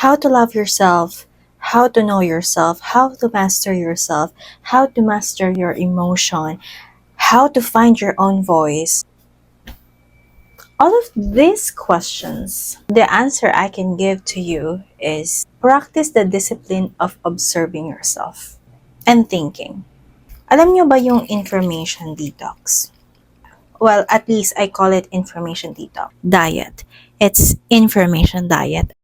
how to love yourself, how to know yourself, how to master yourself, how to master your emotion, how to find your own voice. All of these questions, the answer I can give to you is practice the discipline of observing yourself and thinking. Alam nyo ba yung information detox? Well, at least I call it information detox. Diet. It's information diet.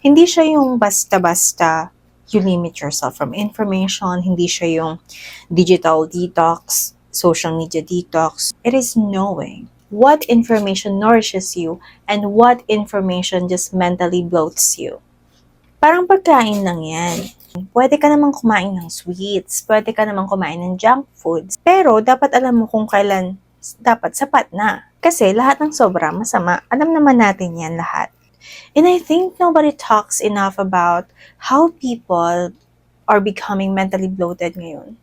Hindi siya yung basta-basta you limit yourself from information. Hindi siya yung digital detox, social media detox. It is knowing what information nourishes you and what information just mentally bloats you. Parang pagkain lang yan. Pwede ka namang kumain ng sweets, pwede ka namang kumain ng junk foods, pero dapat alam mo kung kailan dapat sapat na. Kasi lahat ng sobra masama, alam naman natin yan lahat. And I think nobody talks enough about how people are becoming mentally bloated ngayon.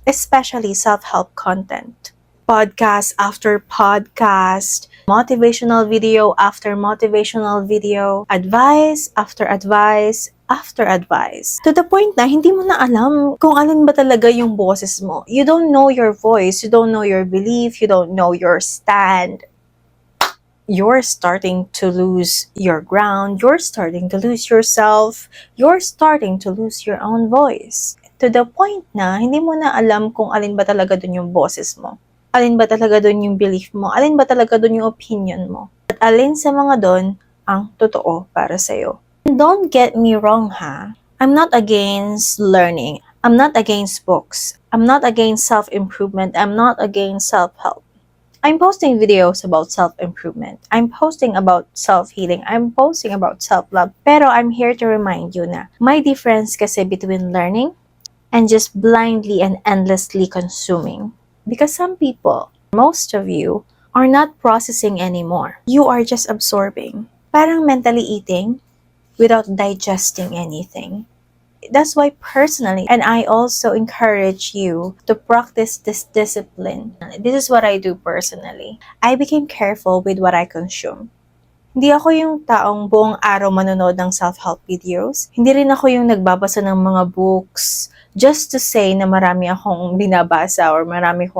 Especially self-help content. Podcast after podcast, motivational video after motivational video, advice after advice after advice. To the point na hindi mo na alam kung alin ba talaga yung boses mo. You don't know your voice, you don't know your belief, you don't know your stand. You're starting to lose your ground, you're starting to lose yourself, you're starting to lose your own voice. To the point na hindi mo na alam kung alin ba talaga dun yung boses mo. Alin ba talaga dun yung belief mo? Alin ba talaga dun yung opinion mo? At alin sa mga dun ang totoo para sa'yo? Don't get me wrong ha. I'm not against learning. I'm not against books. I'm not against self-improvement. I'm not against self-help. I'm posting videos about self-improvement. I'm posting about self-healing. I'm posting about self-love. Pero I'm here to remind you na may difference kasi between learning and just blindly and endlessly consuming. Because some people, most of you, are not processing anymore. You are just absorbing. Parang mentally eating without digesting anything. That's why personally, and I also encourage you to practice this discipline. This is what I do personally. I became careful with what I consume. Hindi ako yung taong buong araw manonood ng self-help videos. Hindi rin ako yung nagbabasa ng mga books just to say na marami akong binabasa or marami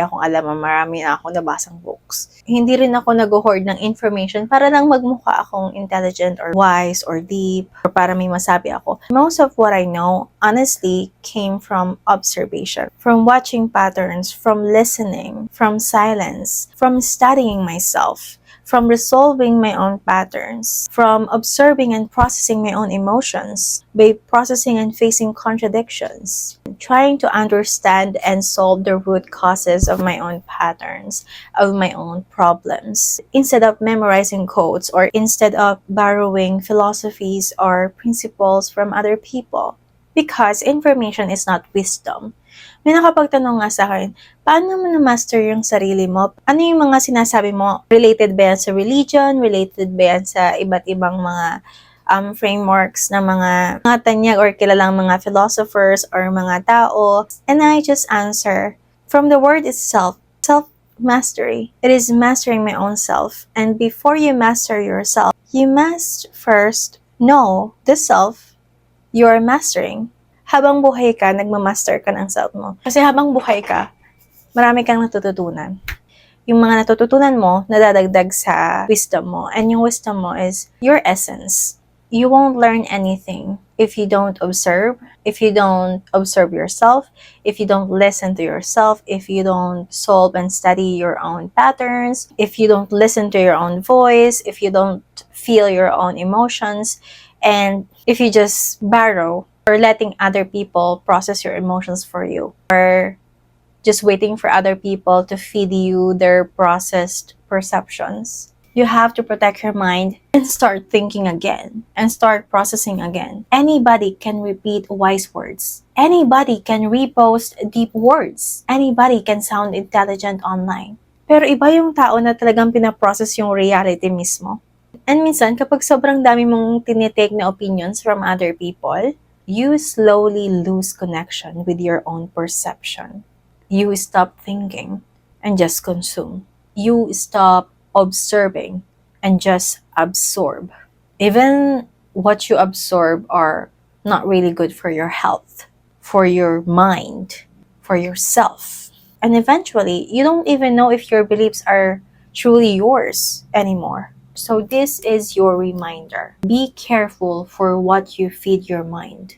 akong alam o marami na akong nabasang books. Hindi rin ako nag-hoard ng information para lang magmukha akong intelligent or wise or deep or para may masabi ako. Most of what I know, honestly, came from observation, from watching patterns, from listening, from silence, from studying myself, from resolving my own patterns, from observing and processing my own emotions, by processing and facing contradictions, trying to understand and solve the root causes of my own patterns, of my own problems, instead of memorizing quotes or instead of borrowing philosophies or principles from other people. Because information is not wisdom. May nakapagtanong nga sa akin, paano mo na-master yung sarili mo? Ano yung mga sinasabi mo? Related ba yan sa religion? Related ba yan sa iba't ibang mga frameworks na mga tanyag or kilalang mga philosophers or mga tao? And I just answer, from the word itself, self-mastery. It is mastering my own self. And before you master yourself, you must first know the self you are mastering. Habang buhay ka, nagmamaster ka ng self mo. Kasi habang buhay ka, marami kang natututunan. Yung mga natututunan mo, nadadagdag sa wisdom mo. And yung wisdom mo is your essence. You won't learn anything if you don't observe, if you don't observe yourself, if you don't listen to yourself, if you don't solve and study your own patterns, if you don't listen to your own voice, if you don't feel your own emotions, and if you just borrow or letting other people process your emotions for you, or just waiting for other people to feed you their processed perceptions. You have to protect your mind and start thinking again and start processing again. Anybody can repeat wise words. Anybody can repost deep words. Anybody can sound intelligent online. Pero iba yung tao na talagang pinaprocess yung reality mismo. And minsan, kapag sobrang dami mong tinitake na opinions from other people, you slowly lose connection with your own perception. You stop thinking and just consume. You stop observing and just absorb. Even what you absorb are not really good for your health, for your mind, for yourself. And eventually, you don't even know if your beliefs are truly yours anymore. So this is your reminder. Be careful for what you feed your mind.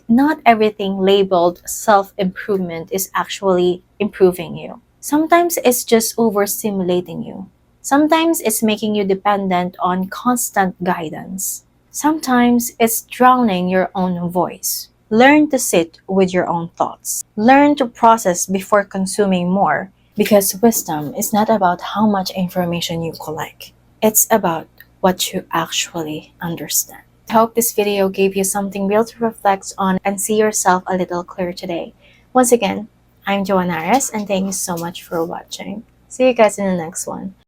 Not everything labeled self-improvement is actually improving you. Sometimes it's just overstimulating you. Sometimes it's making you dependent on constant guidance. Sometimes it's drowning your own voice. Learn to sit with your own thoughts. Learn to process before consuming more, because wisdom is not about how much information you collect. It's about what you actually understand. I hope this video gave you something real to reflect on and see yourself a little clearer today. Once again, I'm Joanna Ares, and thank you so much for watching. See you guys in the next one.